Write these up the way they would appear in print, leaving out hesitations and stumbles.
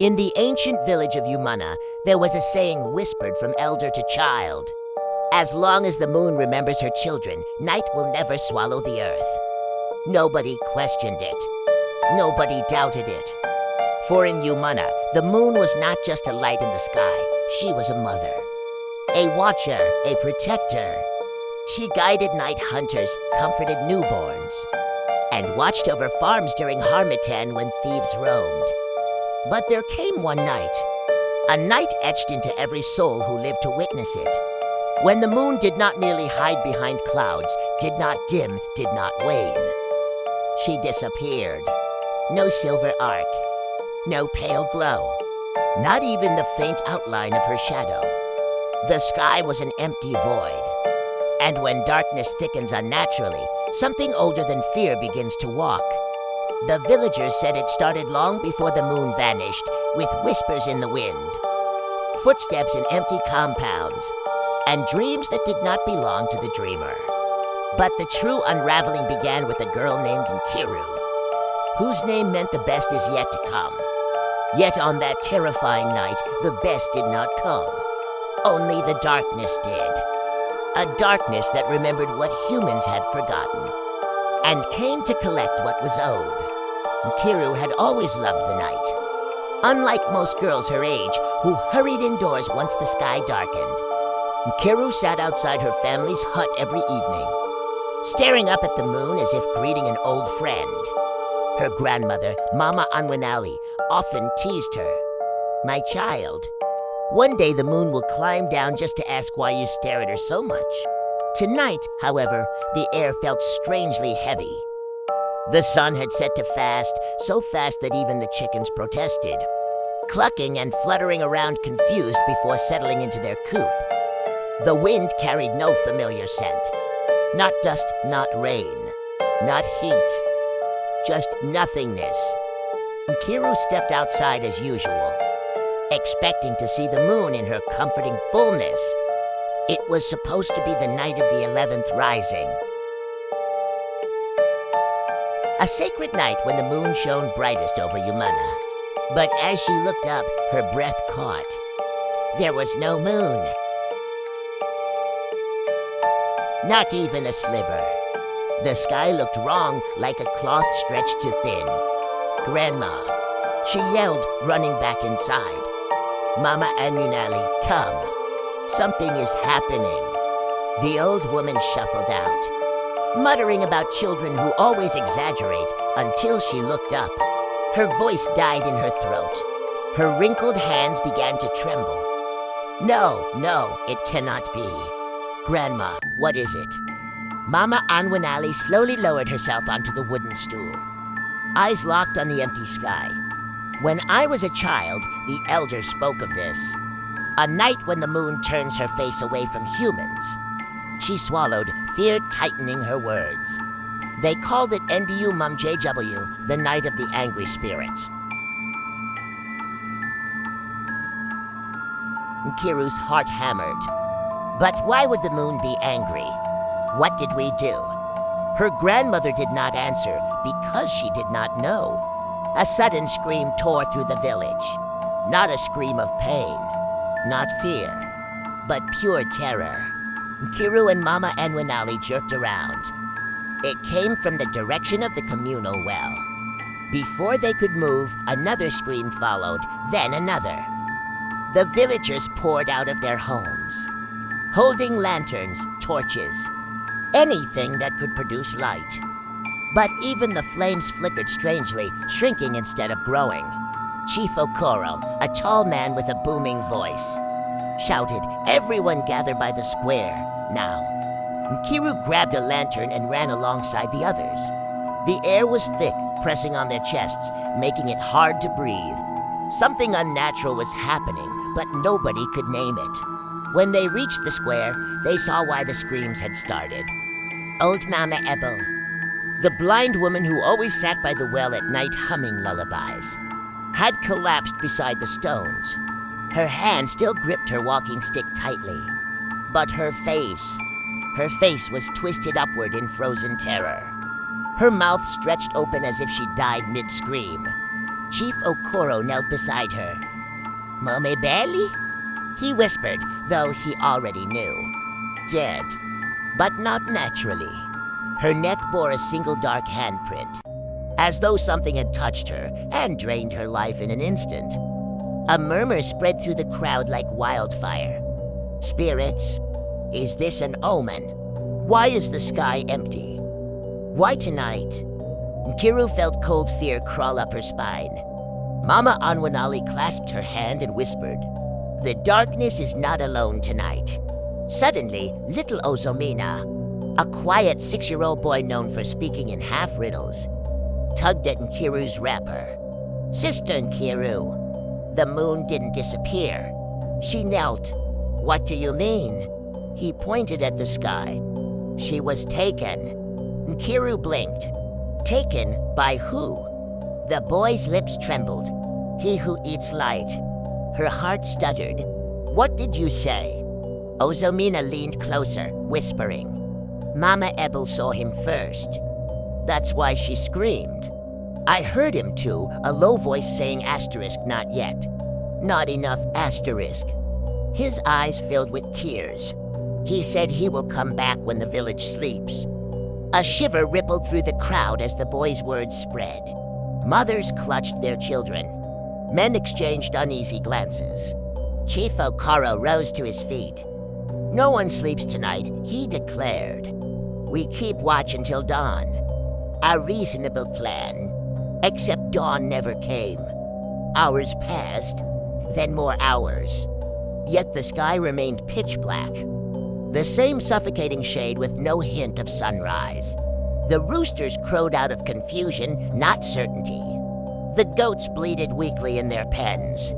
In the ancient village of Umana, there was a saying whispered from elder to child. As long as the moon remembers her children, night will never swallow the earth. Nobody questioned it. Nobody doubted it. For in Umana, the moon was not just a light in the sky, she was a mother. A watcher, a protector. She guided night hunters, comforted newborns, and watched over farms during Harmattan when thieves roamed. But there came one night, a night etched into every soul who lived to witness it, when the moon did not merely hide behind clouds, did not dim, did not wane. She disappeared. No silver arc, no pale glow, not even the faint outline of her shadow. The sky was an empty void. And when darkness thickens unnaturally, something older than fear begins to walk. The villagers said it started long before the moon vanished, with whispers in the wind, footsteps in empty compounds, and dreams that did not belong to the dreamer. But the true unraveling began with a girl named Nkiru, whose name meant the best is yet to come. Yet on that terrifying night, the best did not come. Only the darkness did. A darkness that remembered what humans had forgotten, and came to collect what was owed. Nkiru had always loved the night, unlike most girls her age who hurried indoors once the sky darkened. Nkiru sat outside her family's hut every evening, staring up at the moon as if greeting an old friend. Her grandmother, Mama Anwanali, often teased her. "My child, one day the moon will climb down just to ask why you stare at her so much." Tonight, however, the air felt strangely heavy. The sun had set to fast, so fast that even the chickens protested, clucking and fluttering around confused before settling into their coop. The wind carried no familiar scent. Not dust, not rain, not heat, just nothingness. Nkiru stepped outside as usual, expecting to see the moon in her comforting fullness. It was supposed to be the night of the 11th rising. A sacred night when the moon shone brightest over Umana. But as she looked up, her breath caught. There was no moon. Not even a sliver. The sky looked wrong, like a cloth stretched too thin. "Grandma," she yelled, running back inside. "Mama Anunali, come. Something is happening." The old woman shuffled out, muttering about children who always exaggerate, until she looked up. Her voice died in her throat. Her wrinkled hands began to tremble. No, it cannot be. "Grandma, what is it?" Mama Anwanali slowly lowered herself onto the wooden stool, eyes locked on the empty sky. "When I was a child, the elder spoke of this. A night when the moon turns her face away from humans." She swallowed, fear tightening her words. They called it NDU Mum JW, the night of the angry spirits. Nkiru's heart hammered. But why would the moon be angry? What did we do? Her grandmother did not answer because she did not know. A sudden scream tore through the village. Not a scream of pain, not fear, but pure terror. Nkiru and Mama Anwanali jerked around. It came from the direction of the communal well. Before they could move, another scream followed, then another. The villagers poured out of their homes, holding lanterns, torches, anything that could produce light. But even the flames flickered strangely, shrinking instead of growing. Chief Okoro, a tall man with a booming voice, shouted, "Everyone gather by the square, now." Nkiru grabbed a lantern and ran alongside the others. The air was thick, pressing on their chests, making it hard to breathe. Something unnatural was happening, but nobody could name it. When they reached the square, they saw why the screams had started. Old Mama Ebel, the blind woman who always sat by the well at night humming lullabies, had collapsed beside the stones. Her hand still gripped her walking stick tightly. But her face was twisted upward in frozen terror. Her mouth stretched open as if she died mid-scream. Chief Okoro knelt beside her. "Mome Belly?" he whispered, though he already knew. "Dead, but not naturally." Her neck bore a single dark handprint, as though something had touched her and drained her life in an instant. A murmur spread through the crowd like wildfire. "Spirits, is this an omen? Why is the sky empty? Why tonight?" Nkiru felt cold fear crawl up her spine. Mama Anwanali clasped her hand and whispered, "The darkness is not alone tonight." Suddenly, little Ozomina, a quiet 6-year-old boy known for speaking in half-riddles, tugged at Nkiru's wrapper. "Sister Nkiru." The moon didn't disappear. She knelt. "What do you mean?" He pointed at the sky. "She was taken." Nkiru blinked. "Taken by who?" The boy's lips trembled. "He who eats light." Her heart stuttered. "What did you say?" Ozomina leaned closer, whispering. "Mama Ebel saw him first. That's why she screamed. I heard him too, a low voice saying asterisk not yet. Not enough asterisk." His eyes filled with tears. "He said he will come back when the village sleeps." A shiver rippled through the crowd as the boy's words spread. Mothers clutched their children. Men exchanged uneasy glances. Chief Okoro rose to his feet. "No one sleeps tonight," he declared. "We keep watch until dawn. A reasonable plan. Except dawn never came. Hours passed, then more hours. Yet the sky remained pitch black. The same suffocating shade with no hint of sunrise. The roosters crowed out of confusion, not certainty. The goats bleated weakly in their pens.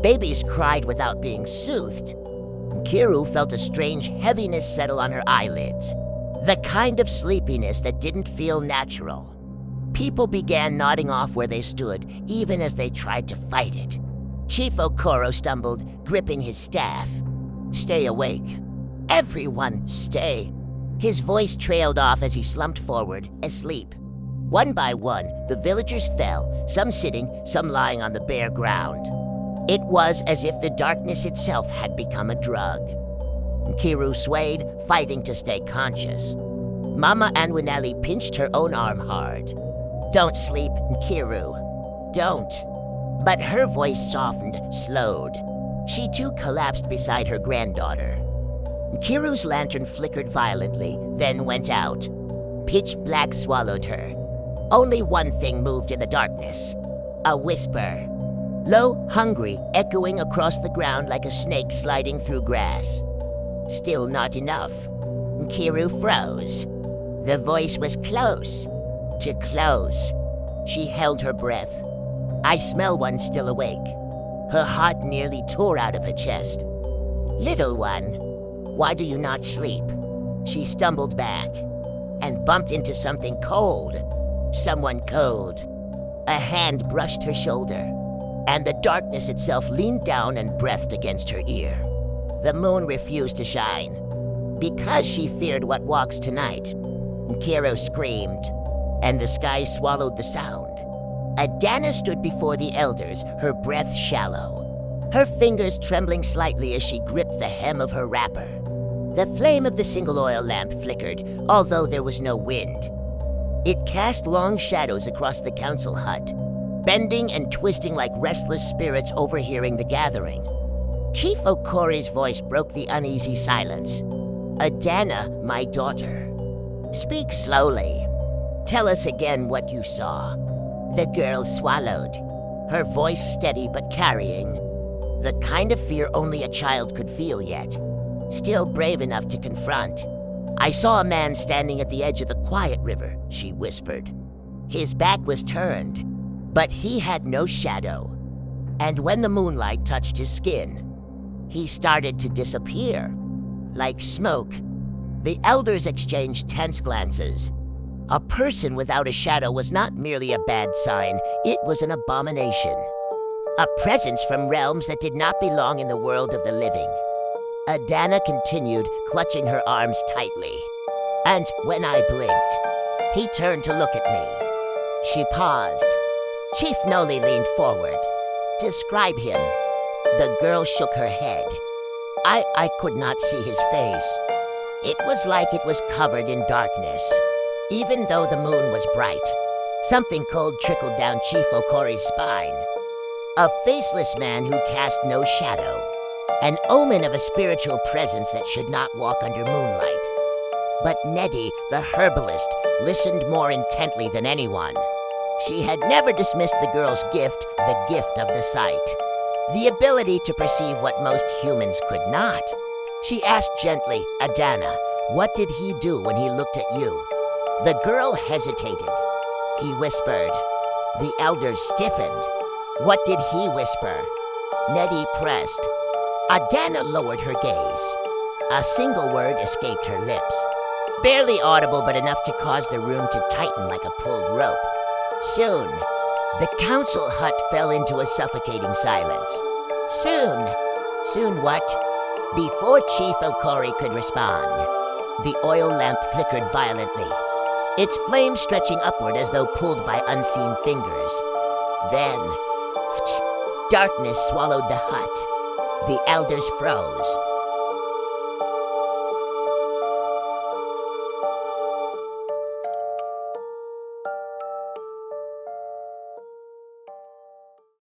Babies cried without being soothed. Nkiru felt a strange heaviness settle on her eyelids. The kind of sleepiness that didn't feel natural. People began nodding off where they stood, even as they tried to fight it. Chief Okoro stumbled, gripping his staff. "Stay awake. Everyone, stay." His voice trailed off as he slumped forward, asleep. One by one, the villagers fell, some sitting, some lying on the bare ground. It was as if the darkness itself had become a drug. Nkiru swayed, fighting to stay conscious. Mama Anwanali pinched her own arm hard. "Don't sleep, Nkiru. Don't." But her voice softened, slowed. She too collapsed beside her granddaughter. Nkiru's lantern flickered violently, then went out. Pitch black swallowed her. Only one thing moved in the darkness. A whisper. Low, hungry, echoing across the ground like a snake sliding through grass. Still not enough. Nkiru froze. The voice was close. Too close. She held her breath. I smell one still awake. Her heart nearly tore out of her chest. "Little one, why do you not sleep?" She stumbled back and bumped into something cold. Someone cold. A hand brushed her shoulder, and the darkness itself leaned down and breathed against her ear. The moon refused to shine. Because she feared what walks tonight, Nkiru screamed, and the sky swallowed the sound. Adana stood before the elders, her breath shallow, her fingers trembling slightly as she gripped the hem of her wrapper. The flame of the single oil lamp flickered, although there was no wind. It cast long shadows across the council hut, bending and twisting like restless spirits overhearing the gathering. Chief Okori's voice broke the uneasy silence. "Adana, my daughter, speak slowly. Tell us again what you saw." The girl swallowed, her voice steady but carrying. The kind of fear only a child could feel yet, still brave enough to confront. "I saw a man standing at the edge of the quiet river," she whispered. His back was turned, but he had no shadow. And when the moonlight touched his skin, he started to disappear, like smoke. The elders exchanged tense glances. A person without a shadow was not merely a bad sign, it was an abomination. A presence from realms that did not belong in the world of the living. Adana continued, clutching her arms tightly. And when I blinked, he turned to look at me. She paused. Chief Noli leaned forward. Describe him. The girl shook her head. I could not see his face. It was like it was covered in darkness. Even though the moon was bright, something cold trickled down Chief Okori's spine. A faceless man who cast no shadow. An omen of a spiritual presence that should not walk under moonlight. But Nettie, the herbalist, listened more intently than anyone. She had never dismissed the girl's gift, the gift of the sight. The ability to perceive what most humans could not. She asked gently, Adana, what did he do when he looked at you? The girl hesitated. He whispered. The elders stiffened. What did he whisper? Nettie pressed. Adana lowered her gaze. A single word escaped her lips. Barely audible, but enough to cause the room to tighten like a pulled rope. Soon, the council hut fell into a suffocating silence. Soon? Soon what? Before Chief Okori could respond, the oil lamp flickered violently, its flame stretching upward as though pulled by unseen fingers. Then, darkness swallowed the hut. The elders froze.